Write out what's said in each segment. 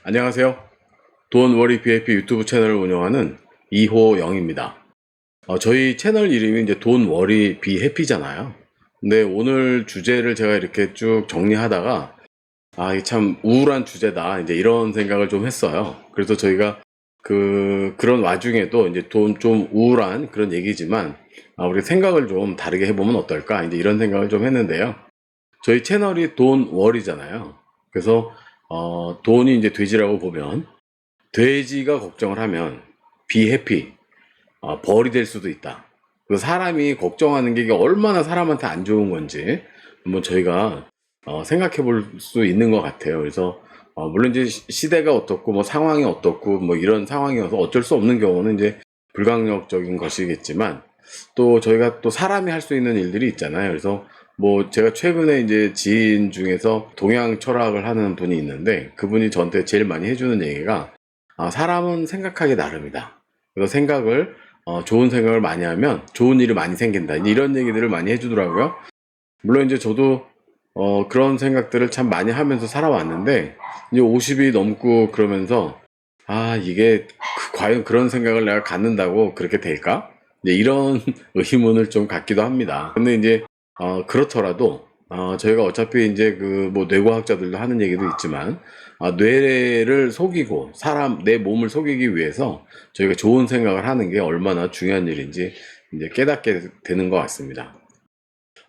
안녕하세요. 돈워리 BFP 유튜브 채널을 운영하는 이호영입니다. 저희 채널 이름이 이제 돈워리 BHAPPY잖아요. 근데 오늘 주제를 제가 이렇게 쭉 정리하다가 이게 참 우울한 주제다. 이제 이런 생각을 좀 했어요. 그래서 저희가 그런 와중에도 이제 좀 우울한 그런 얘기지만 우리 생각을 좀 다르게 해보면 어떨까? 이제 이런 생각을 좀 했는데요. 저희 채널이 돈워리잖아요. 그래서 돈이 이제 돼지라고 보면 돼지가 걱정을 하면 be happy, 벌이 될 수도 있다. 그 사람이 걱정하는 게 이게 얼마나 사람한테 안 좋은 건지 한번 저희가 생각해 볼 수 있는 것 같아요. 그래서 물론 이제 시대가 어떻고 뭐 상황이 어떻고 뭐 이런 상황이어서 어쩔 수 없는 경우는 이제 불가항력적인 것이겠지만 또 저희가 또 사람이 할 수 있는 일들이 있잖아요. 그래서 뭐 제가 최근에 이제 지인 중에서 동양 철학을 하는 분이 있는데 그분이 저한테 제일 많이 해주는 얘기가 사람은 생각하기 나름이다. 그래서 좋은 생각을 많이 하면 좋은 일이 많이 생긴다. 이런 얘기들을 많이 해주더라고요. 물론 이제 저도 그런 생각들을 참 많이 하면서 살아왔는데 이제 50이 넘고 그러면서 이게 과연 그런 생각을 내가 갖는다고 그렇게 될까? 이제 이런 의문을 좀 갖기도 합니다. 근데 이제 그렇더라도 저희가 어차피 이제 그 뭐 뇌과학자들도 하는 얘기도 있지만 뇌를 속이고 내 몸을 속이기 위해서 저희가 좋은 생각을 하는 게 얼마나 중요한 일인지 이제 깨닫게 되는 것 같습니다.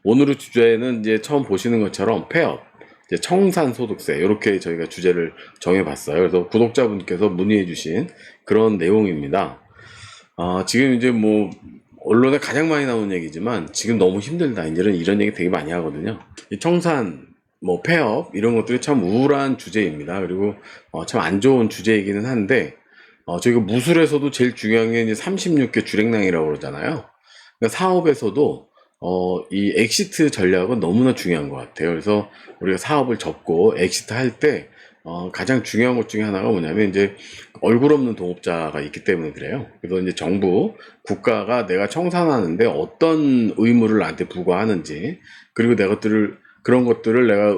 오늘의 주제는 이제 처음 보시는 것처럼 폐업, 이제 청산소득세 이렇게 저희가 주제를 정해봤어요. 그래서 구독자분께서 문의해주신 그런 내용입니다. 지금 이제 뭐 언론에 가장 많이 나오는 얘기지만 지금 너무 힘들다. 이런 얘기 되게 많이 하거든요. 이 청산, 뭐 폐업 이런 것들이 참 우울한 주제입니다. 그리고 참 안 좋은 주제이기는 한데 저희가 무술에서도 제일 중요한 게 이제 36개 주랭랑이라고 그러잖아요. 그러니까 사업에서도 이 엑시트 전략은 너무나 중요한 것 같아요. 그래서 우리가 사업을 접고 엑시트 할 때 가장 중요한 것 중에 하나가 뭐냐면 이제 얼굴 없는 동업자가 있기 때문에 그래요. 그래서 이제 국가가 내가 청산하는데 어떤 의무를 나한테 부과하는지, 그리고 그런 것들을 내가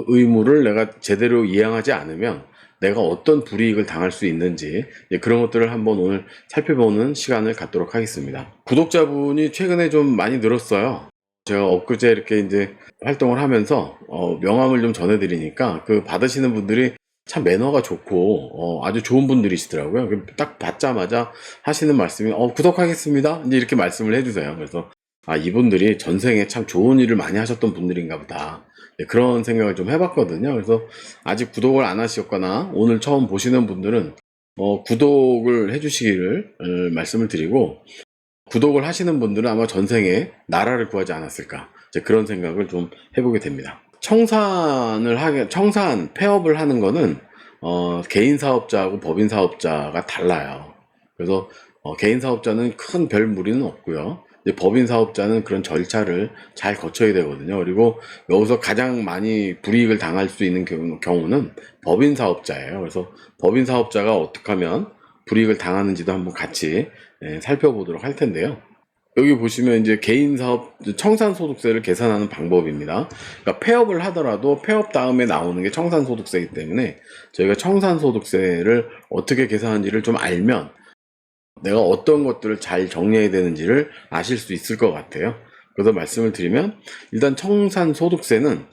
의무를 내가 제대로 이행하지 않으면 내가 어떤 불이익을 당할 수 있는지 그런 것들을 한번 오늘 살펴보는 시간을 갖도록 하겠습니다. 구독자분이 최근에 좀 많이 늘었어요. 제가 엊그제 이렇게 이제 활동을 하면서 명함을 좀 전해드리니까 그 받으시는 분들이 참 매너가 좋고 아주 좋은 분들이시더라고요. 딱 받자마자 하시는 말씀이 구독하겠습니다. 이제 이렇게 말씀을 해주세요. 그래서 이분들이 전생에 참 좋은 일을 많이 하셨던 분들인가 보다. 그런 생각을 좀 해봤거든요. 그래서 아직 구독을 안 하셨거나 오늘 처음 보시는 분들은 구독을 해주시기를 말씀을 드리고, 구독을 하시는 분들은 아마 전생에 나라를 구하지 않았을까, 이제 그런 생각을 좀 해보게 됩니다. 폐업을 하는 거는 개인 사업자하고 법인 사업자가 달라요. 그래서 개인 사업자는 큰 별 무리는 없고요. 이제 법인 사업자는 그런 절차를 잘 거쳐야 되거든요. 그리고 여기서 가장 많이 불이익을 당할 수 있는 경우는 법인 사업자예요. 그래서 법인 사업자가 어떻게 하면 불이익을 당하는지도 한번 같이 살펴보도록 할 텐데요. 여기 보시면 이제 개인 사업 청산소득세를 계산하는 방법입니다. 그러니까 폐업을 하더라도 폐업 다음에 나오는 게 청산소득세이기 때문에 저희가 청산소득세를 어떻게 계산하는지를 좀 알면 내가 어떤 것들을 잘 정리해야 되는지를 아실 수 있을 것 같아요. 그래서 말씀을 드리면 일단 청산소득세는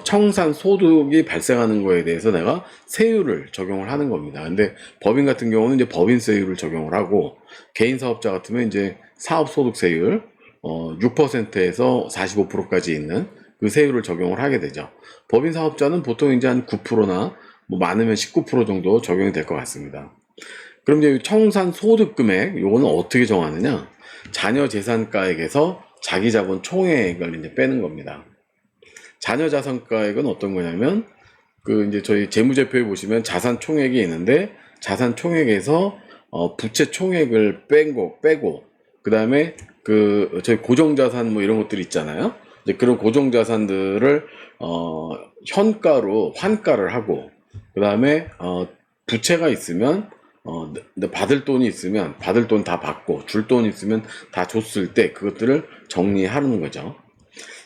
청산소득이 발생하는 거에 대해서 내가 세율을 적용을 하는 겁니다. 근데 법인 같은 경우는 이제 법인세율을 적용을 하고, 개인 사업자 같으면 이제 사업소득세율 6%에서 45%까지 있는 그 세율을 적용을 하게 되죠. 법인 사업자는 보통 이제 한 9%나 뭐 많으면 19% 정도 적용이 될 것 같습니다. 그럼 이제 청산 소득 금액, 요거는 어떻게 정하느냐? 자녀 재산가액에서 자기 자본 총액을 이제 빼는 겁니다. 자녀 자산가액은 어떤 거냐면, 이제 저희 재무제표에 보시면 자산 총액이 있는데, 자산 총액에서 부채 총액을 빼고, 그 다음에 저희 고정자산 뭐 이런 것들이 있잖아요. 이제 그런 고정자산들을 환가를 하고, 그 다음에 부채가 있으면 받을 돈이 있으면 받을 돈 다 받고, 줄 돈이 있으면 다 줬을 때 그것들을 정리하는 거죠.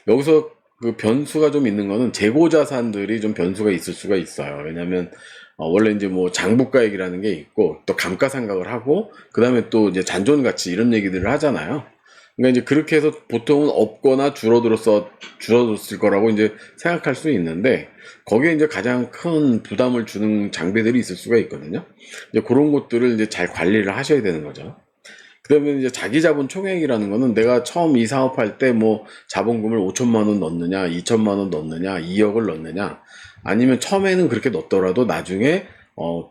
여기서 그 변수가 좀 있는 거는 재고 자산들이 좀 변수가 있을 수가 있어요. 왜냐면 원래 이제 뭐 장부가액이라는 게 있고 또 감가상각을 하고 그다음에 또 이제 잔존가치 이런 얘기들을 하잖아요. 그러니까 이제 그렇게 해서 보통은 없거나 줄어들었을 거라고 이제 생각할 수 있는데 거기에 이제 가장 큰 부담을 주는 장비들이 있을 수가 있거든요. 이제 그런 것들을 이제 잘 관리를 하셔야 되는 거죠. 그러면 이제 자기 자본 총액이라는 거는 내가 처음 이 사업할 때 뭐 자본금을 5천만 원 넣느냐, 2천만 원 넣느냐, 2억을 넣느냐, 아니면 처음에는 그렇게 넣더라도 나중에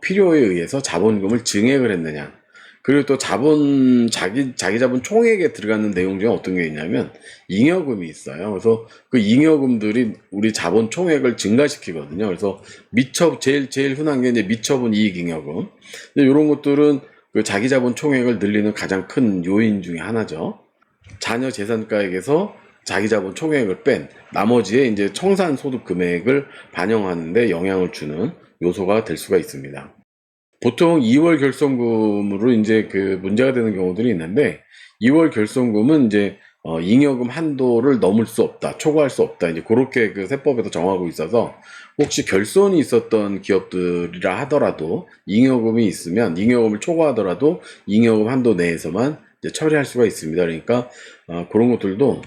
필요에 의해서 자본금을 증액을 했느냐. 그리고 또 자기 자본 총액에 들어가는 내용 중에 어떤 게 있냐면 잉여금이 있어요. 그래서 그 잉여금들이 우리 자본 총액을 증가시키거든요. 그래서 제일 흔한 게 이제 미처분 이익 잉여금. 이런 것들은 그 자기 자본 총액을 늘리는 가장 큰 요인 중에 하나죠. 자녀 재산가액에서 자기 자본 총액을 뺀 나머지의 이제 청산 소득 금액을 반영하는데 영향을 주는 요소가 될 수가 있습니다. 보통 2월 결손금으로 이제 그 문제가 되는 경우들이 있는데 2월 결손금은 이제 잉여금 한도를 넘을 수 없다, 초과할 수 없다. 이제 그렇게 그 세법에서 정하고 있어서 혹시 결손이 있었던 기업들이라 하더라도 잉여금이 있으면 잉여금을 초과하더라도 잉여금 한도 내에서만 이제 처리할 수가 있습니다. 그러니까 그런 것들도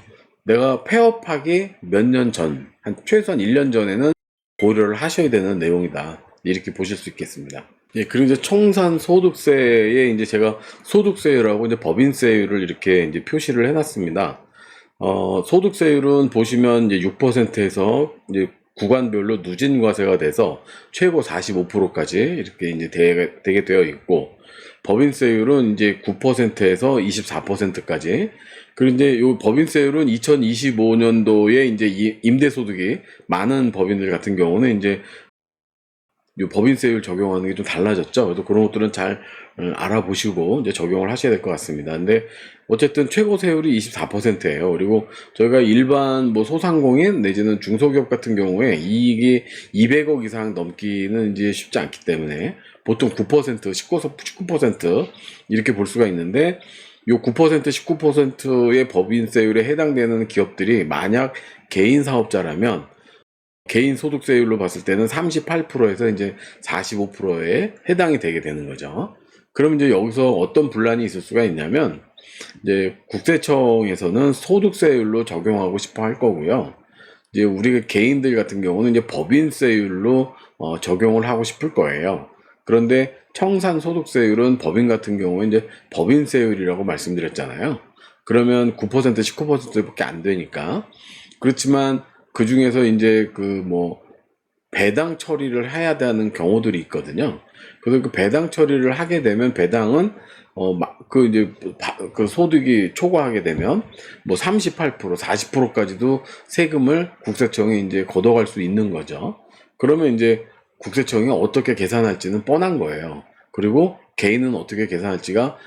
내가 폐업하기 몇 년 전, 한 최소한 1년 전에는 고려를 하셔야 되는 내용이다. 이렇게 보실 수 있겠습니다. 예, 그리고 이제 청산 소득세에 이제 제가 소득세율하고 이제 법인세율을 이렇게 이제 표시를 해놨습니다. 소득세율은 보시면 이제 6%에서 이제 구간별로 누진과세가 돼서 최고 45%까지 이렇게 이제 되게 되어 있고, 법인세율은 이제 9%에서 24%까지. 그리고 이제 요 법인세율은 2025년도에 이제 임대소득이 많은 법인들 같은 경우는 이제 요 법인세율 적용하는 게 좀 달라졌죠. 그래서 그런 것들은 잘 알아보시고 이제 적용을 하셔야 될 것 같습니다. 근데 어쨌든 최고 세율이 24%예요. 그리고 저희가 일반 뭐 소상공인 내지는 중소기업 같은 경우에 이익이 200억 이상 넘기는 이제 쉽지 않기 때문에 보통 9%, 19% 이렇게 볼 수가 있는데 요 9%, 19%의 법인세율에 해당되는 기업들이 만약 개인 사업자라면 개인 소득세율로 봤을 때는 38%에서 이제 45%에 해당이 되게 되는 거죠. 그럼 이제 여기서 어떤 분란이 있을 수가 있냐면, 이제 국세청에서는 소득세율로 적용하고 싶어 할 거고요. 이제 우리가 개인들 같은 경우는 이제 법인세율로 적용을 하고 싶을 거예요. 그런데 청산 소득세율은 법인 같은 경우에 이제 법인세율이라고 말씀드렸잖아요. 그러면 9%, 19%밖에 안 되니까. 그렇지만 그 중에서 이제 그 뭐 배당 처리를 해야 되는 경우들이 있거든요. 그래서 그 배당 처리를 하게 되면 배당은 그 이제 그 소득이 초과하게 되면 뭐 38%, 40%까지도 세금을 국세청이 이제 걷어갈 수 있는 거죠. 그러면 이제 국세청이 어떻게 계산할지는 뻔한 거예요. 그리고 개인은 어떻게 계산할지가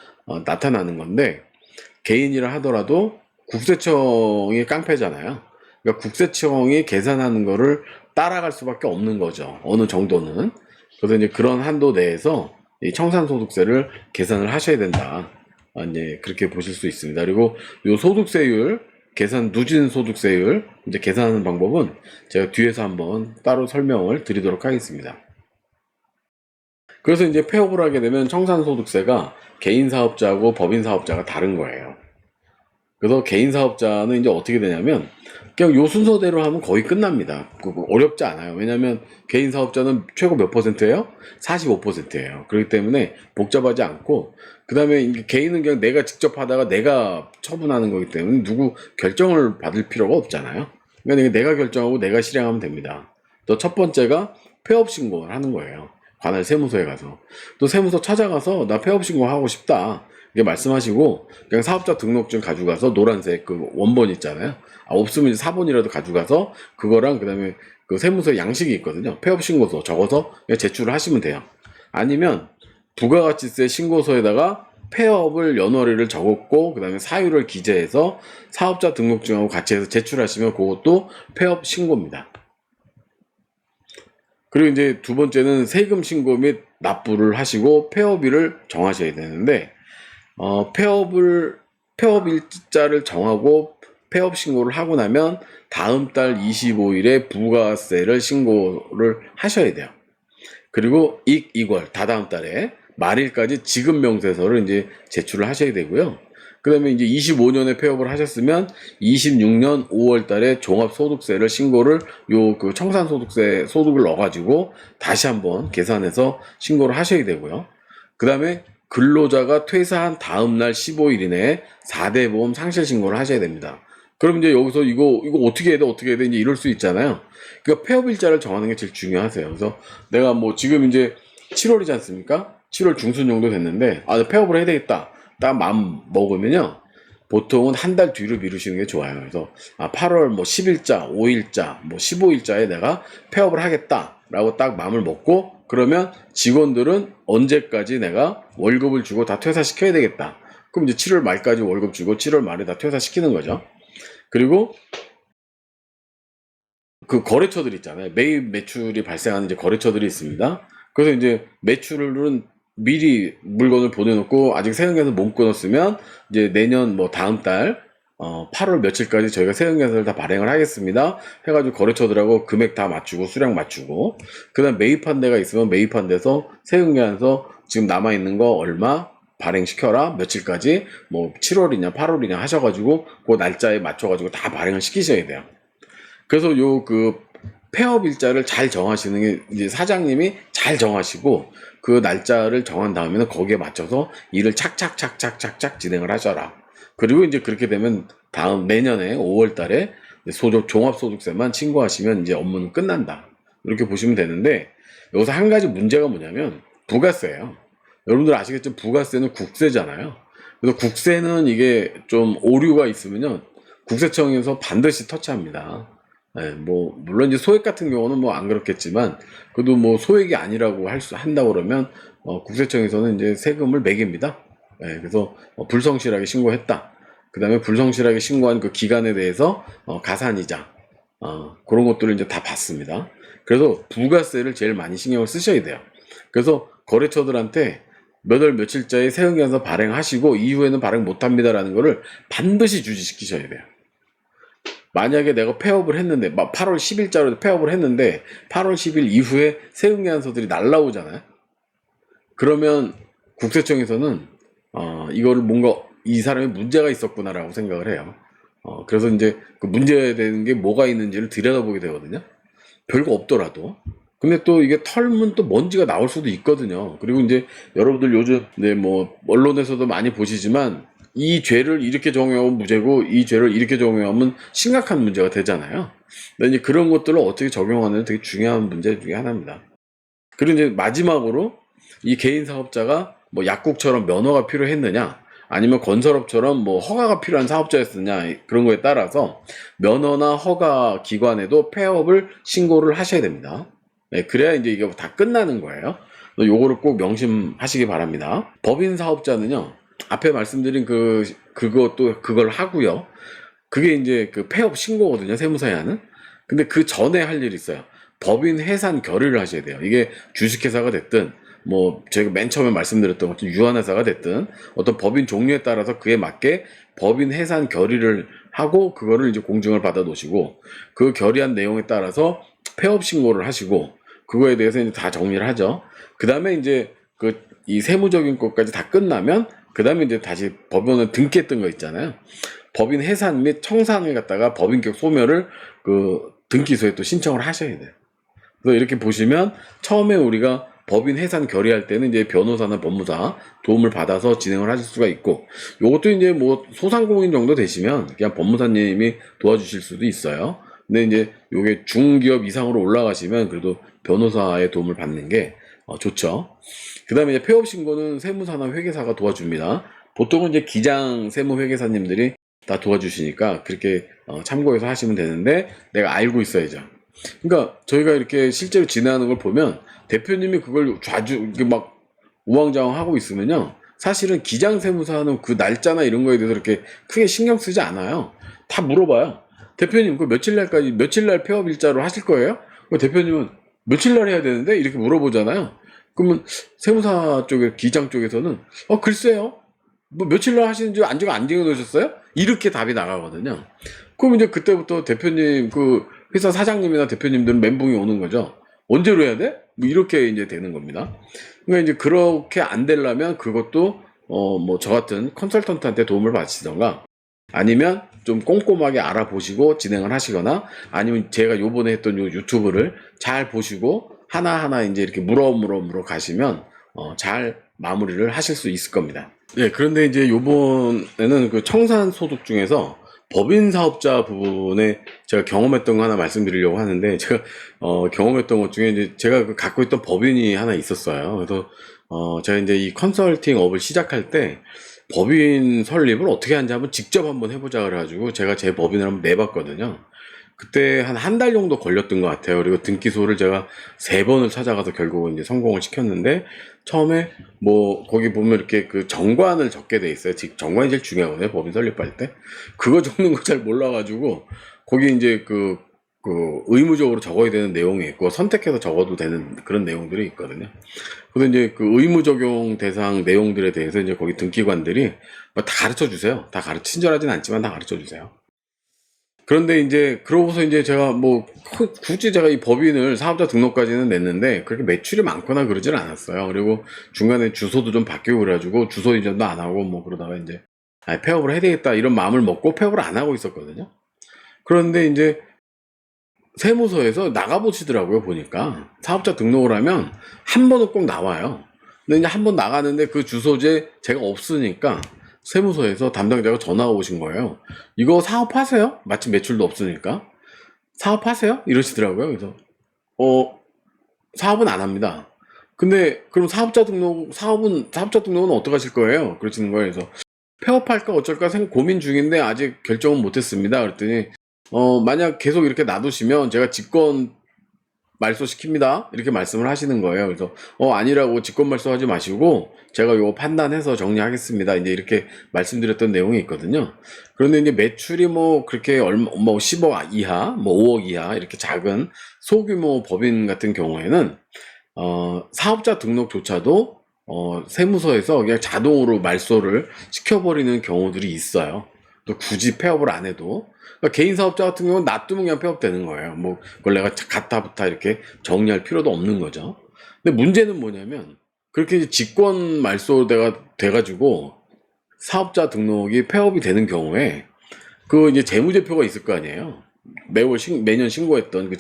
나타나는 건데, 개인이라 하더라도 국세청이 깡패잖아요. 그러니까 국세청이 계산하는 거를 따라갈 수밖에 없는 거죠. 어느 정도는. 그래서 이제 그런 한도 내에서 이 청산소득세를 계산을 하셔야 된다. 이제 그렇게 보실 수 있습니다. 그리고 요 소득세율 누진 소득세율 이제 계산하는 방법은 제가 뒤에서 한번 따로 설명을 드리도록 하겠습니다. 그래서 이제 폐업을 하게 되면 청산소득세가 개인 사업자하고 법인 사업자가 다른 거예요. 그래서 개인 사업자는 이제 어떻게 되냐면 그냥 요 순서대로 하면 거의 끝납니다. 어렵지 않아요. 왜냐면 개인 사업자는 최고 몇 %예요? 45%예요. 그렇기 때문에 복잡하지 않고, 그 다음에 개인은 그냥 내가 직접 하다가 내가 처분하는 거기 때문에 누구 결정을 받을 필요가 없잖아요. 그러니까 내가 결정하고 내가 실행하면 됩니다. 또 첫 번째가 폐업 신고를 하는 거예요. 관할 세무서에 가서. 또 세무서 찾아가서 나 폐업 신고하고 싶다. 이게 말씀하시고 그냥 사업자 등록증 가져가서 노란색 그 원본 있잖아요. 없으면 4번이라도 가져가서 그거랑 그다음에 그 세무서 양식이 있거든요. 폐업 신고서 적어서 그냥 제출을 하시면 돼요. 아니면 부가가치세 신고서에다가 폐업을 연월일을 적었고 그다음에 사유를 기재해서 사업자 등록증하고 같이 해서 제출하시면 그것도 폐업 신고입니다. 그리고 이제 두 번째는 세금 신고 및 납부를 하시고 폐업일을 정하셔야 되는데 폐업 일자를 정하고 폐업 신고를 하고 나면 다음 달 25일에 부가세를 신고를 하셔야 돼요. 그리고 이월 다다음 달에 말일까지 지급 명세서를 이제 제출을 하셔야 되고요. 그 다음에 이제 25년에 폐업을 하셨으면 26년 5월 달에 종합소득세를 신고를 그 청산소득세 소득을 넣어가지고 다시 한번 계산해서 신고를 하셔야 되고요. 그 다음에 근로자가 퇴사한 다음 날 15일 이내에 4대 보험 상실 신고를 하셔야 됩니다. 그럼 이제 여기서 이거 어떻게 해야 돼 이제 이럴 수 있잖아요. 그러니까 폐업일자를 정하는 게 제일 중요하세요. 그래서 내가 뭐 지금 이제 7월이지 않습니까? 7월 중순 정도 됐는데 폐업을 해야 되겠다 딱 마음 먹으면요, 보통은 한 달 뒤로 미루시는 게 좋아요. 그래서 8월 뭐 10일자, 5일자, 뭐 15일자에 내가 폐업을 하겠다라고 딱 마음을 먹고, 그러면 직원들은 언제까지 내가 월급을 주고 다 퇴사시켜야 되겠다. 그럼 이제 7월 말까지 월급 주고 7월 말에 다 퇴사시키는 거죠. 그리고 그 거래처들 있잖아요. 매일 매출이 발생하는 이제 거래처들이 있습니다. 그래서 이제 매출은 미리 물건을 보내놓고 아직 세금계산 못 끊었으면 이제 내년 뭐 다음 달 8월 며칠까지 저희가 세금계산을 다 발행을 하겠습니다 해가지고 거래처들하고 금액 다 맞추고 수량 맞추고, 그 다음 매입한 데가 있으면 매입한 데서 세금계산서 지금 남아있는 거 얼마 발행시켜라, 며칠까지 뭐 7월이냐 8월이냐 하셔가지고 그 날짜에 맞춰가지고 다 발행을 시키셔야 돼요. 그래서 그 폐업 일자를 잘 정하시는 게 이제 사장님이 잘 정하시고, 그 날짜를 정한 다음에는 거기에 맞춰서 일을 착착착착착착 진행을 하셔라. 그리고 이제 그렇게 되면 다음 내년에 5월 달에 종합소득세만 신고하시면 이제 업무는 끝난다. 이렇게 보시면 되는데, 여기서 한 가지 문제가 뭐냐면 부가세예요. 여러분들 아시겠지만 부가세는 국세잖아요. 그래서 국세는 이게 좀 오류가 있으면요, 국세청에서 반드시 터치합니다. 네, 뭐 물론 이제 소액 같은 경우는 뭐 안 그렇겠지만, 그래도 뭐 소액이 아니라고 한다고 그러면 국세청에서는 이제 세금을 매깁니다. 네, 그래서 불성실하게 신고했다, 그 다음에 불성실하게 신고한 그 기간에 대해서 가산이자 그런 것들을 이제 다 받습니다. 그래서 부가세를 제일 많이 신경을 쓰셔야 돼요. 그래서 거래처들한테 몇 월 며칠자에 세금계산서 발행하시고 이후에는 발행 못합니다라는 거를 반드시 주지시키셔야 돼요. 만약에 내가 폐업을 했는데 8월 10일자로 폐업을 했는데 8월 10일 이후에 세금계산서들이 날라오잖아요. 그러면 국세청에서는 이거를 뭔가 이 사람이 문제가 있었구나라고 생각을 해요. 그래서 이제 그 문제되는 게 뭐가 있는지를 들여다보게 되거든요. 별거 없더라도. 근데 또 이게 털면 또 먼지가 나올 수도 있거든요. 그리고 이제 여러분들 요즘 뭐 언론에서도 많이 보시지만, 이 죄를 이렇게 적용하면 무죄고 이 죄를 이렇게 적용하면 심각한 문제가 되잖아요. 근데 이제 그런 것들을 어떻게 적용하는 되게 중요한 문제 중에 하나입니다. 그리고 이제 마지막으로 이 개인 사업자가 뭐 약국처럼 면허가 필요했느냐, 아니면 건설업처럼 뭐 허가가 필요한 사업자였느냐, 그런 거에 따라서 면허나 허가 기관에도 폐업을 신고를 하셔야 됩니다. 네, 그래야 이제 이게 다 끝나는 거예요. 요거를 꼭 명심하시기 바랍니다. 법인 사업자는요, 앞에 말씀드린 그걸 하고요. 그게 이제 그 폐업 신고거든요, 세무사에 하는. 근데 그 전에 할 일이 있어요. 법인 해산 결의를 하셔야 돼요. 이게 주식회사가 됐든, 뭐 제가 맨 처음에 말씀드렸던 것처럼 유한회사가 됐든, 어떤 법인 종류에 따라서 그에 맞게 법인 해산 결의를 하고 그거를 이제 공증을 받아 놓으시고, 그 결의한 내용에 따라서 폐업 신고를 하시고, 그거에 대해서 이제 다 정리를 하죠. 그 다음에 이제 이 세무적인 것까지 다 끝나면, 그 다음에 이제 다시 법원에 등기했던 거 있잖아요. 법인 해산 및 청산을 갖다가 법인격 소멸을 그 등기소에 또 신청을 하셔야 돼요. 그래서 이렇게 보시면 처음에 우리가 법인 해산 결의할 때는 이제 변호사나 법무사 도움을 받아서 진행을 하실 수가 있고, 요것도 이제 뭐 소상공인 정도 되시면 그냥 법무사님이 도와주실 수도 있어요. 근데 이제 요게 중기업 이상으로 올라가시면 그래도 변호사의 도움을 받는 게 좋죠. 그 다음에 이제 폐업 신고는 세무사나 회계사가 도와줍니다. 보통은 이제 기장 세무회계사님들이 다 도와주시니까 그렇게 참고해서 하시면 되는데, 내가 알고 있어야죠. 그러니까 저희가 이렇게 실제로 진행하는 걸 보면 대표님이 그걸 이렇게 막 우왕좌왕 하고 있으면요, 사실은 기장 세무사는 그 날짜나 이런 거에 대해서 이렇게 크게 신경 쓰지 않아요. 다 물어봐요. 대표님 그 며칠 날 폐업 일자로 하실 거예요? 대표님은 며칠 날 해야 되는데 이렇게 물어보잖아요. 그러면 세무사 쪽에 기장 쪽에서는 글쎄요, 뭐 며칠 날 하시는지 안 적어 놓으셨어요? 이렇게 답이 나가거든요. 그럼 이제 그때부터 대표님, 그 회사 사장님이나 대표님들은 멘붕이 오는 거죠. 언제로 해야 돼? 뭐 이렇게 이제 되는 겁니다. 그러니까 이제 그렇게 안 되려면 그것도 뭐 저 같은 컨설턴트한테 도움을 받으시던가 아니면 좀 꼼꼼하게 알아보시고 진행을 하시거나 아니면 제가 요번에 했던 요 유튜브를 잘 보시고 하나하나 이제 이렇게 물어 가시면 잘 마무리를 하실 수 있을 겁니다. 네, 그런데 이제 요번에는 그 청산 소득 중에서 법인 사업자 부분에 제가 경험했던 거 하나 말씀드리려고 하는데 제가 경험했던 것 중에 이제 제가 그 갖고 있던 법인이 하나 있었어요. 그래서 제가 이제 이 컨설팅 업을 시작할 때 법인 설립을 어떻게 하는지 한번 직접 한번 해보자 그래가지고 제가 제 법인을 한번 내봤거든요. 그때 한 달 정도 걸렸던 것 같아요. 그리고 등기소를 제가 3번을 찾아가서 결국은 이제 성공을 시켰는데, 처음에 뭐 거기 보면 이렇게 그 정관을 적게 돼 있어요. 정관이 제일 중요하거든요. 법인 설립할 때. 그거 적는 거 잘 몰라가지고 거기 이제 그 의무적으로 적어야 되는 내용이 있고 선택해서 적어도 되는 그런 내용들이 있거든요. 그래서 이제 그 의무 적용 대상 내용들에 대해서 이제 거기 등기관들이 다 가르쳐 주세요. 친절하진 않지만 다 가르쳐 주세요. 그런데 이제 그러고서 이제 제가 뭐 굳이 제가 이 법인을 사업자 등록까지는 냈는데 그렇게 매출이 많거나 그러진 않았어요. 그리고 중간에 주소도 좀 바뀌고 그래가지고 주소 이전도 안 하고 뭐 그러다가 이제 폐업을 해야 되겠다 이런 마음을 먹고 폐업을 안 하고 있었거든요. 그런데 이제 세무서에서 나가보시더라고요. 보니까 사업자 등록을 하면 한 번은 꼭 나와요. 근데 이제 한 번 나가는데 그 주소지에 제가 없으니까 세무서에서 담당자가 전화가 오신 거예요. 이거 사업하세요? 마침 매출도 없으니까. 사업하세요? 이러시더라고요. 그래서 사업은 안 합니다. 근데 그럼 사업자 등록은 어떻게 하실 거예요? 그러시는 거예요. 그래서 폐업할까 어쩔까 고민 중인데 아직 결정은 못했습니다. 그랬더니 만약 계속 이렇게 놔두시면 제가 직권 말소시킵니다. 이렇게 말씀을 하시는 거예요. 그래서 아니라고 직권 말소하지 마시고 제가 요거 판단해서 정리하겠습니다. 이제 이렇게 말씀드렸던 내용이 있거든요. 그런데 이제 매출이 뭐 그렇게 뭐 10억 이하, 뭐 5억 이하 이렇게 작은 소규모 법인 같은 경우에는 사업자 등록조차도 세무서에서 그냥 자동으로 말소를 시켜버리는 경우들이 있어요. 또 굳이 폐업을 안 해도. 그러니까 개인 사업자 같은 경우는 놔두면 그냥 폐업되는 거예요. 뭐 그걸 내가 가타부타 이렇게 정리할 필요도 없는 거죠. 근데 문제는 뭐냐면 그렇게 이제 직권 말소가 돼가지고 사업자 등록이 폐업이 되는 경우에 그 이제 재무제표가 있을 거 아니에요. 매년 신고했던 그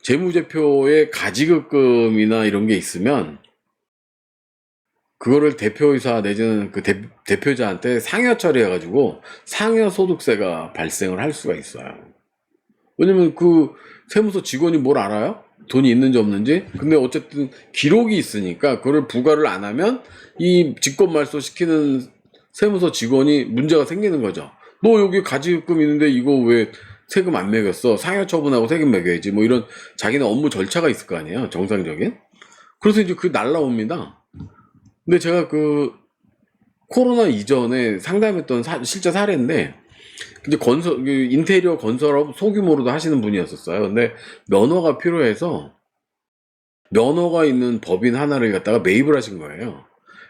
재무제표에 가지급금이나 이런 게 있으면 그거를 대표이사 내지는 그 대표자한테 상여 처리해가지고 상여 소득세가 발생을 할 수가 있어요. 왜냐면 그 세무서 직원이 뭘 알아요? 돈이 있는지 없는지? 근데 어쨌든 기록이 있으니까 그거를 부과를 안 하면 이 직권말소 시키는 세무서 직원이 문제가 생기는 거죠. 너 여기 가지급금 있는데 이거 왜 세금 안 매겼어? 상여 처분하고 세금 매겨야지. 뭐 이런 자기는 업무 절차가 있을 거 아니에요. 정상적인. 그래서 이제 그게 날라옵니다. 근데 제가 그 코로나 이전에 상담했던 실제 사례인데 근데 인테리어 건설업 소규모로도 하시는 분이었었어요. 근데 면허가 필요해서 면허가 있는 법인 하나를 갖다가 매입을 하신 거예요.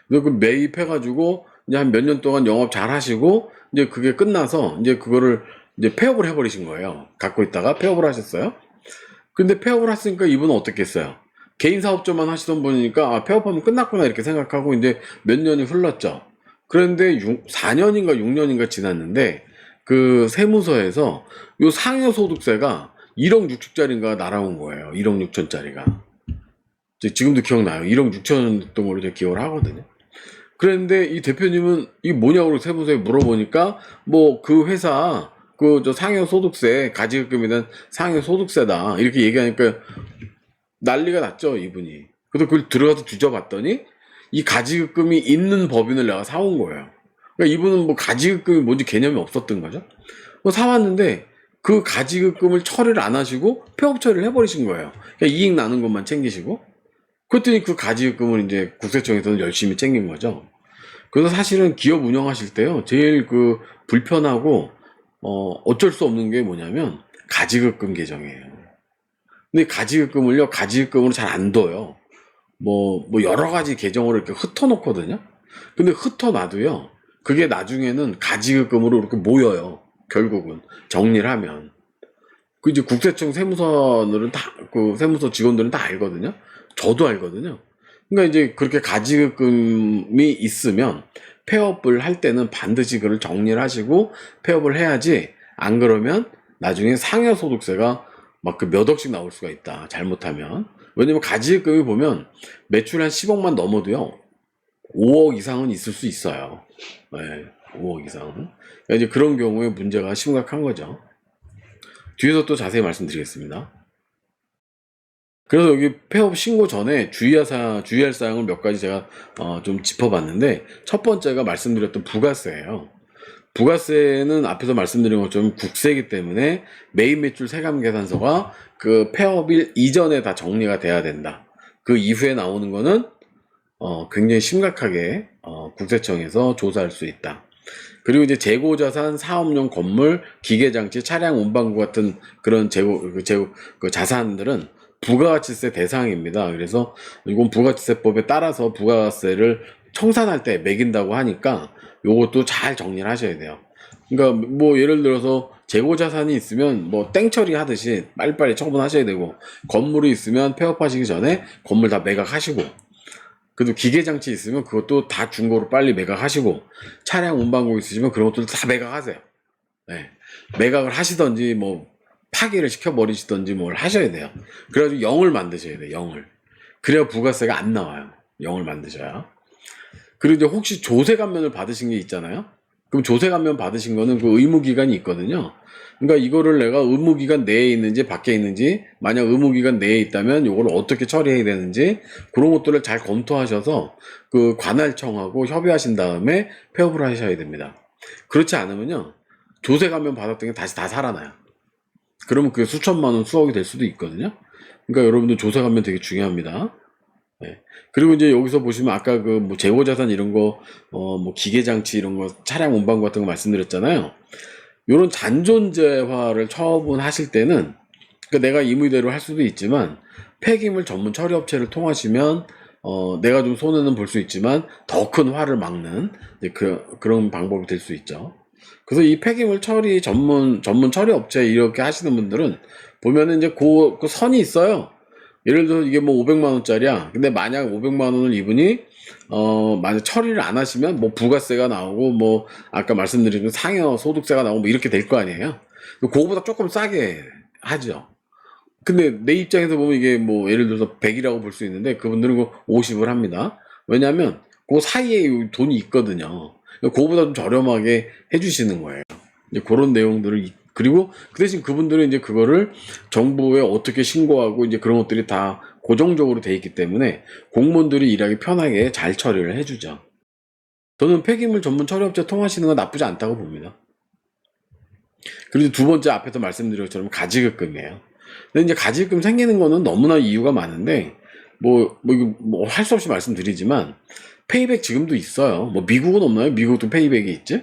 근데 그 매입해가지고 이제 한 몇 년 동안 영업 잘 하시고 이제 그게 끝나서 이제 그거를 이제 폐업을 해버리신 거예요. 갖고 있다가 폐업을 하셨어요. 근데 폐업을 했으니까 이분은 어떻게 했어요? 개인 사업자만 하시던 분이니까 폐업하면 끝났구나 이렇게 생각하고 이제 몇 년이 흘렀죠. 그런데 4년인가 6년인가 지났는데 그 세무서에서 요 상여소득세가 1억 6천짜리인가 날아온 거예요. 1억 6천짜리가. 지금도 기억나요. 1억 6천 동으로 제가 기억을 하거든요. 그런데 이 대표님은 이게 뭐냐고 세무서에 물어보니까 뭐 그 회사 저 상여소득세 가지급금이든 상여소득세다 이렇게 얘기하니까 난리가 났죠, 이분이. 그래서 그걸 들어가서 뒤져봤더니 이 가지급금이 있는 법인을 내가 사온 거예요. 그러니까 이분은 뭐 가지급금이 뭔지 개념이 없었던 거죠. 사왔는데 그 가지급금을 처리를 안 하시고 폐업 처리를 해버리신 거예요. 그러니까 이익 나는 것만 챙기시고. 그랬더니 그 가지급금을 이제 국세청에서는 열심히 챙긴 거죠. 그래서 사실은 기업 운영하실 때요, 제일 그 불편하고 어쩔 수 없는 게 뭐냐면 가지급금 계정이에요. 근데 가지급금으로 잘 안 둬요. 뭐 여러 가지 계정으로 이렇게 흩어놓거든요. 근데 흩어놔도요, 그게 나중에는 가지급금으로 이렇게 모여요. 결국은 정리를 하면. 그 이제 국세청 세무서들은 그 세무서 직원들은 다 알거든요. 저도 알거든요. 그러니까 이제 그렇게 가지급금이 있으면 폐업을 할 때는 반드시 그걸 정리를 하시고 폐업을 해야지, 안 그러면 나중에 상여소득세가 막 그 몇 억씩 나올 수가 있다. 잘못하면. 왜냐면 가지급금이 보면 매출 한 10억만 넘어도요. 5억 이상은 있을 수 있어요. 네, 5억 이상은. 그러니까 이제 그런 경우에 문제가 심각한 거죠. 뒤에서 또 자세히 말씀드리겠습니다. 그래서 여기 폐업 신고 전에 주의할 사항을 몇 가지 제가 좀 짚어봤는데, 첫 번째가 말씀드렸던 부가세예요. 부가세는 앞에서 말씀드린 것처럼 국세이기 때문에 매입 매출 세감 계산서가 그 폐업일 이전에 다 정리가 돼야 된다. 그 이후에 나오는 거는 굉장히 심각하게 국세청에서 조사할 수 있다. 그리고 이제 재고자산, 사업용 건물, 기계장치, 차량 운반구 같은 그런 그 자산들은 부가가치세 대상입니다. 그래서 이건 부가가치세법에 따라서 부가세를 청산할 때 매긴다고 하니까 요것도 잘 정리를 하셔야 돼요. 그러니까 뭐 예를 들어서 재고자산이 있으면 뭐 땡처리 하듯이 빨리빨리 처분하셔야 되고, 건물이 있으면 폐업하시기 전에 건물 다 매각하시고, 그래도 기계장치 있으면 그것도 다 중고로 빨리 매각하시고, 차량 운반고 있으시면 그런 것들도 다 매각하세요. 네. 매각을 하시던지 뭐 파기를 시켜버리시던지 뭘 하셔야 돼요. 그래가지고 0을 만드셔야 돼요. 0을. 그래야 부가세가 안 나와요. 0을 만드셔야. 그리고 이제 혹시 조세감면을 받으신 게 있잖아요. 그럼 조세감면 받으신 거는 그 의무기간이 있거든요. 그러니까 이거를 내가 의무기간 내에 있는지 밖에 있는지, 만약 의무기간 내에 있다면 이걸 어떻게 처리해야 되는지, 그런 것들을 잘 검토하셔서 그 관할청하고 협의하신 다음에 폐업을 하셔야 됩니다. 그렇지 않으면요, 조세감면 받았던 게 다시 다 살아나요. 그러면 그게 수천만 원, 수억이 될 수도 있거든요. 그러니까 여러분들 조세감면 되게 중요합니다. 네. 그리고 이제 여기서 보시면 아까 그 뭐 재고자산 이런 거, 뭐 기계장치 이런 거, 차량 운반구 같은 거 말씀드렸잖아요. 요런 잔존재화를 처분하실 때는, 그러니까 내가 임의대로 할 수도 있지만, 폐기물 전문 처리업체를 통하시면, 내가 좀 손해는 볼 수 있지만, 더 큰 화를 막는, 이제 그런 방법이 될 수 있죠. 그래서 이 폐기물 처리 전문 처리업체 이렇게 하시는 분들은, 보면은 이제 그 선이 있어요. 예를 들어 이게 뭐 500만 원짜리야. 근데 만약 500만 원을 이분이 만약 처리를 안 하시면 뭐 부가세가 나오고, 뭐 아까 말씀드린 상여 소득세가 나오고 뭐 이렇게 될 거 아니에요. 그거보다 조금 싸게 하죠. 근데 내 입장에서 보면 이게 뭐 예를 들어서 100이라고 볼 수 있는데 그분들은 그 50을 합니다. 왜냐하면 그 사이에 돈이 있거든요. 그거보다 좀 저렴하게 해주시는 거예요. 이제 그런 내용들을, 그리고 그 대신 그분들은 이제 그거를 정부에 어떻게 신고하고 이제 그런 것들이 다 고정적으로 돼 있기 때문에 공무원들이 일하기 편하게 잘 처리를 해주죠. 저는 폐기물 전문 처리업체 통하시는 건 나쁘지 않다고 봅니다. 그리고 두 번째, 앞에서 말씀드린 것처럼 가지급금이에요. 근데 이제 가지급금 생기는 거는 너무나 이유가 많은데, 뭐 할 수 없이 말씀드리지만, 페이백 지금도 있어요. 뭐 미국은 없나요? 미국도 페이백이 있지?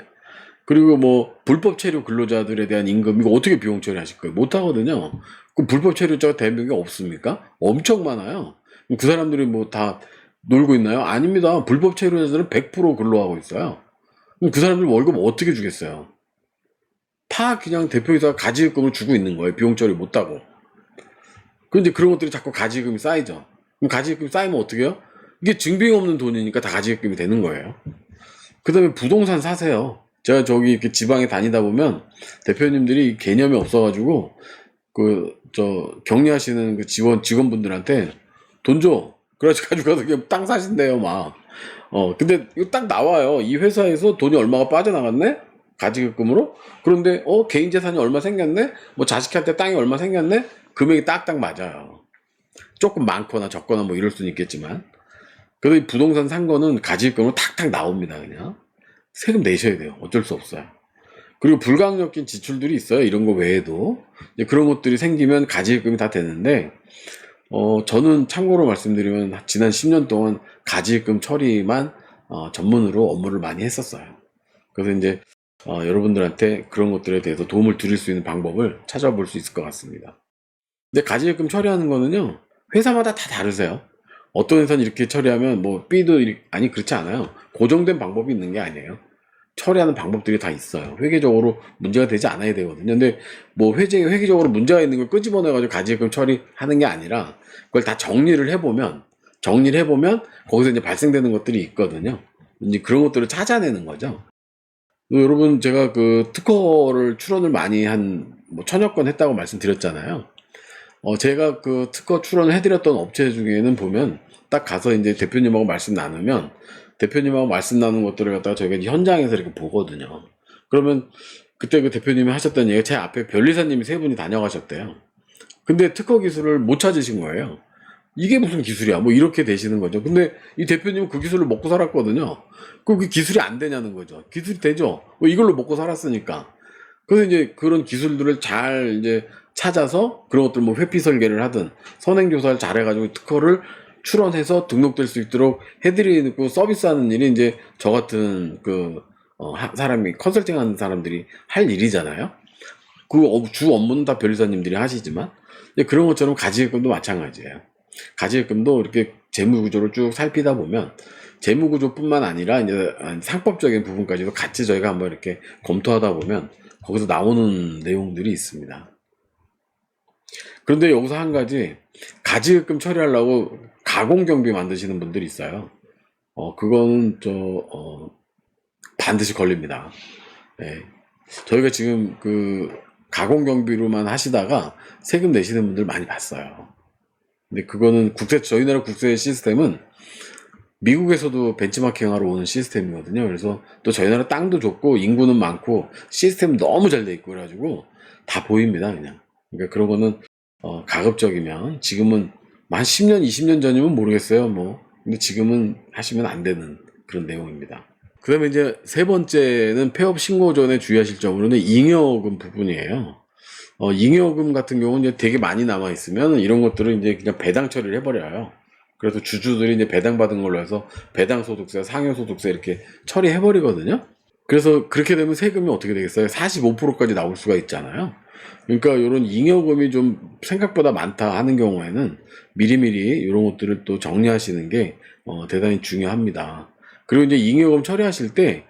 그리고 뭐 불법 체류 근로자들에 대한 임금, 이거 어떻게 비용 처리하실 거예요? 못 하거든요. 그 불법 체류자가 대한민국에 없습니까? 엄청 많아요. 그 사람들이 뭐 다 놀고 있나요? 아닙니다. 불법 체류자들은 100% 근로하고 있어요. 그 사람들 월급 어떻게 주겠어요? 다 그냥 대표이사가 가지급금을 주고 있는 거예요. 비용 처리 못하고. 그런데 그런 것들이 자꾸 가지급금이 쌓이죠. 그럼 가지급금이 쌓이면 어떻게 해요? 이게 증빙 없는 돈이니까 다 가지급금이 되는 거예요. 그 다음에 부동산 사세요. 제가 저기 이렇게 지방에 다니다 보면 대표님들이 개념이 없어가지고 격리하시는 그 직원분들한테 돈 줘. 그래가지고 가져가서 그냥 땅 사신대요, 막. 근데 이거 딱 나와요. 이 회사에서 돈이 얼마가 빠져나갔네? 가지급금으로? 그런데, 개인 재산이 얼마 생겼네? 뭐 자식한테 땅이 얼마 생겼네? 금액이 딱딱 맞아요. 조금 많거나 적거나 뭐 이럴 수는 있겠지만. 그래도 이 부동산 산 거는 가지급금으로 탁탁 나옵니다, 그냥. 세금 내셔야 돼요. 어쩔 수 없어요. 그리고 불가항력적인 지출들이 있어요. 이런 거 외에도. 이제 그런 것들이 생기면 가지급금이 다 되는데, 저는 참고로 말씀드리면 지난 10년 동안 가지급금 처리만 전문으로 업무를 많이 했었어요. 그래서 이제 여러분들한테 그런 것들에 대해서 도움을 드릴 수 있는 방법을 찾아볼 수 있을 것 같습니다. 근데 가지급금 처리하는 거는요, 회사마다 다 다르세요. 어떤 회사는 이렇게 처리하면 뭐 B도 아니, 그렇지 않아요. 고정된 방법이 있는 게 아니에요. 처리하는 방법들이 다 있어요. 회계적으로 문제가 되지 않아야 되거든요. 근데 뭐 회계적으로 문제가 있는 걸 끄집어내가지고 가지금 처리하는 게 아니라 그걸 다 정리를 해보면 거기서 이제 발생되는 것들이 있거든요. 이제 그런 것들을 찾아내는 거죠. 여러분, 제가 그 특허를 출원을 많이 뭐 1000여 건 했다고 말씀드렸잖아요. 제가 그 특허 출원을 해드렸던 업체 중에는 보면 딱 가서 이제 대표님하고 말씀 나누면 대표님하고 말씀 나눈 것들을 갖다가 저희가 현장에서 이렇게 보거든요. 그러면 그때 그 대표님이 하셨던 얘기가 제 앞에 변리사님이 3분이 다녀가셨대요. 근데 특허 기술을 못 찾으신 거예요. 이게 무슨 기술이야? 뭐 이렇게 되시는 거죠. 근데 이 대표님은 그 기술을 먹고 살았거든요. 그럼 그 기술이 안 되냐는 거죠. 기술이 되죠. 뭐 이걸로 먹고 살았으니까. 그래서 이제 그런 기술들을 잘 이제 찾아서 그런 것들 뭐 회피 설계를 하든 선행조사를 잘 해가지고 특허를 출원해서 등록될 수 있도록 해드리고 서비스하는 일이 이제 저 같은 사람이 컨설팅 하는 사람들이 할 일이잖아요. 주 업무는 다 변리사님들이 하시지만 그런 것처럼 가지급금도 마찬가지예요. 가지급금도 이렇게 재무구조를 쭉 살피다 보면 재무구조뿐만 아니라 이제 상법적인 부분까지도 같이 저희가 한번 이렇게 검토하다 보면 거기서 나오는 내용들이 있습니다. 그런데 여기서 한 가지, 가지급금 처리하려고 가공경비 만드시는 분들이 있어요. 그거는 반드시 걸립니다. 네. 저희가 지금 그 가공경비로만 하시다가 세금 내시는 분들 많이 봤어요. 근데 그거는 저희 나라 국세 시스템은 미국에서도 벤치마킹 하러 오는 시스템이거든요. 그래서 또 저희 나라 땅도 좋고 인구는 많고 시스템 너무 잘 돼 있고 그래가지고 다 보입니다, 그냥. 그러니까 그런 거는 가급적이면 지금은 한 10년, 20년 전이면 모르겠어요. 근데 지금은 하시면 안 되는 그런 내용입니다. 그 다음에 이제 3번째는 폐업 신고 전에 주의하실 점으로는 잉여금 부분이에요. 잉여금 같은 경우는 이제 되게 많이 남아있으면 이런 것들을 이제 그냥 배당 처리를 해버려요. 그래서 주주들이 이제 배당받은 걸로 해서 배당소득세, 상여소득세 이렇게 처리해버리거든요. 그래서 그렇게 되면 세금이 어떻게 되겠어요? 45%까지 나올 수가 있잖아요. 그러니까 이런 잉여금이 좀 생각보다 많다 하는 경우에는 미리미리 이런 것들을 또 정리하시는 게 대단히 중요합니다. 그리고 이제 잉여금 처리하실 때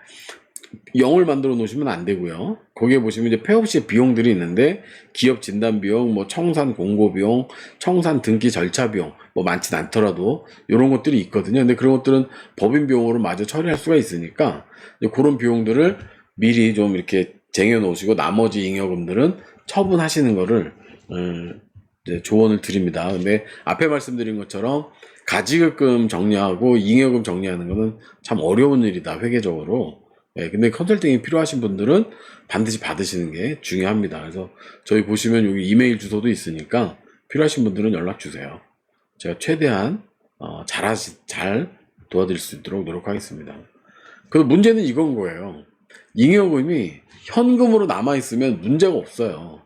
0을 만들어 놓으시면 안 되고요. 거기에 보시면 이제 폐업 시 비용들이 있는데 기업 진단 비용, 뭐 청산 공고 비용, 청산 등기 절차 비용, 뭐 많진 않더라도 이런 것들이 있거든요. 근데 그런 것들은 법인 비용으로 마저 처리할 수가 있으니까 그런 비용들을 미리 좀 이렇게 쟁여 놓으시고 나머지 잉여금들은 처분하시는 거를 이제 조언을 드립니다. 근데 앞에 말씀드린 것처럼 가지급금 정리하고 잉여금 정리하는 거는 참 어려운 일이다, 회계적으로. 근데 컨설팅이 필요하신 분들은 반드시 받으시는 게 중요합니다. 그래서 저희 보시면 여기 이메일 주소도 있으니까 필요하신 분들은 연락 주세요. 제가 최대한 잘 도와드릴 수 있도록 노력하겠습니다. 그래서 문제는 이건 거예요. 잉여금이 현금으로 남아있으면 문제가 없어요.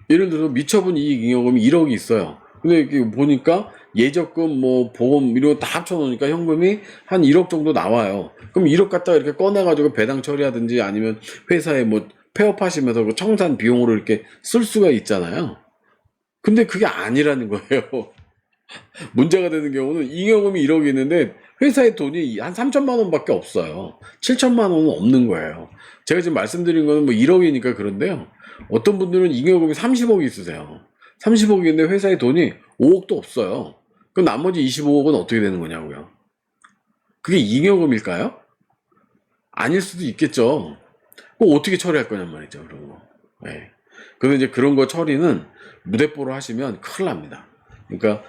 예를 들어서 미처분 이익 잉여금이 1억이 있어요. 근데 이렇게 보니까 예적금, 뭐 보험 이런 거 다 합쳐놓으니까 현금이 한 1억 정도 나와요. 그럼 1억 갖다가 이렇게 꺼내가지고 배당 처리하든지 아니면 회사에 뭐 폐업하시면서 그 청산 비용으로 이렇게 쓸 수가 있잖아요. 근데 그게 아니라는 거예요. 문제가 되는 경우는 잉여금이 1억이 있는데 회사에 돈이 한 3천만 원밖에 없어요. 7천만 원은 없는 거예요. 제가 지금 말씀드린 거는 뭐 1억이니까 그런데요. 어떤 분들은 잉여금이 30억이 있으세요. 30억인데 회사에 돈이 5억도 없어요. 그럼 나머지 25억은 어떻게 되는 거냐고요. 그게 잉여금일까요? 아닐 수도 있겠죠. 그럼 어떻게 처리할 거냔 말이죠, 그런 거. 네. 그래서 이제 그런 거 처리는 무대뽀로 하시면 큰일 납니다. 그러니까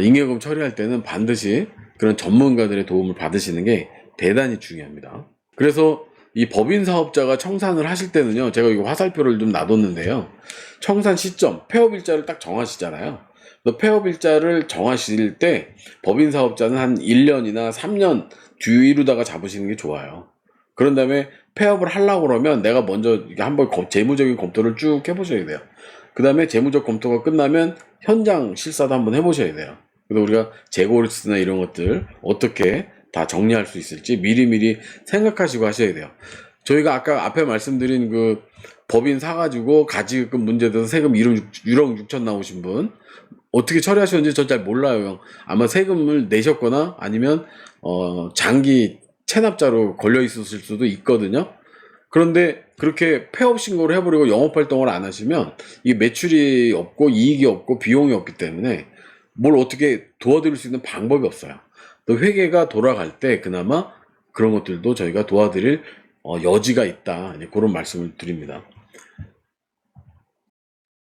잉여금 처리할 때는 반드시 그런 전문가들의 도움을 받으시는 게 대단히 중요합니다. 그래서 이 법인 사업자가 청산을 하실 때는요, 제가 이거 화살표를 좀 놔뒀는데요. 청산 시점, 폐업일자를 딱 정하시잖아요. 폐업일자를 정하실 때 법인 사업자는 한 1년이나 3년 뒤로다가 잡으시는 게 좋아요. 그런 다음에 폐업을 하려고 그러면 내가 먼저 한번 재무적인 검토를 쭉 해보셔야 돼요. 그 다음에 재무적 검토가 끝나면 현장 실사도 한번 해보셔야 돼요. 그래서 우리가 재고리스나 이런 것들 어떻게 다 정리할 수 있을지 미리미리 생각하시고 하셔야 돼요. 저희가 아까 앞에 말씀드린 그 법인 사가지고 가지급금 문제돼서 세금 1억 6천 나오신 분 어떻게 처리하셨는지 전 잘 몰라요. 아마 세금을 내셨거나 아니면 장기 체납자로 걸려 있었을 수도 있거든요. 그런데 그렇게 폐업 신고를 해버리고 영업 활동을 안 하시면 이 매출이 없고 이익이 없고 비용이 없기 때문에 뭘 어떻게 도와드릴 수 있는 방법이 없어요. 또 회계가 돌아갈 때 그나마 그런 것들도 저희가 도와드릴 여지가 있다. 그런 말씀을 드립니다.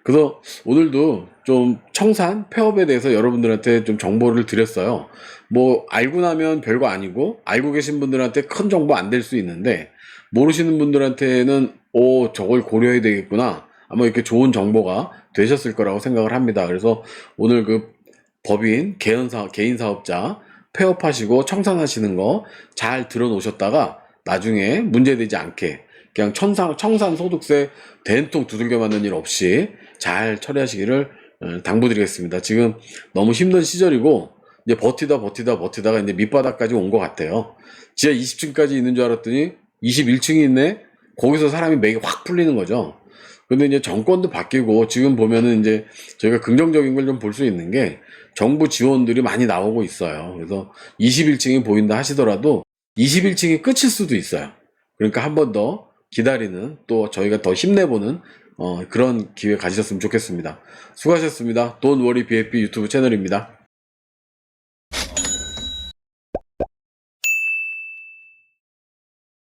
그래서 오늘도 좀 청산, 폐업에 대해서 여러분들한테 좀 정보를 드렸어요. 뭐 알고 나면 별거 아니고 알고 계신 분들한테 큰 정보 안 될 수 있는데 모르시는 분들한테는 저걸 고려해야 되겠구나. 아마 이렇게 좋은 정보가 되셨을 거라고 생각을 합니다. 그래서 오늘 그 법인, 개인 사업자 폐업하시고 청산하시는 거 잘 들어놓으셨다가 나중에 문제되지 않게 그냥 청산 소득세 된통 두들겨 맞는 일 없이 잘 처리하시기를 당부드리겠습니다. 지금 너무 힘든 시절이고 이제 버티다가 이제 밑바닥까지 온 것 같아요. 지하 20층까지 있는 줄 알았더니 21층이 있네. 거기서 사람이 맥이 확 풀리는 거죠. 근데 이제 정권도 바뀌고 지금 보면은 이제 저희가 긍정적인 걸 좀 볼 수 있는 게 정부 지원들이 많이 나오고 있어요. 그래서 21층이 보인다 하시더라도 21층이 끝일 수도 있어요. 그러니까 한 번 더 기다리는 또 저희가 더 힘내보는 그런 기회 가지셨으면 좋겠습니다. 수고하셨습니다. Don't Worry BFP 유튜브 채널입니다.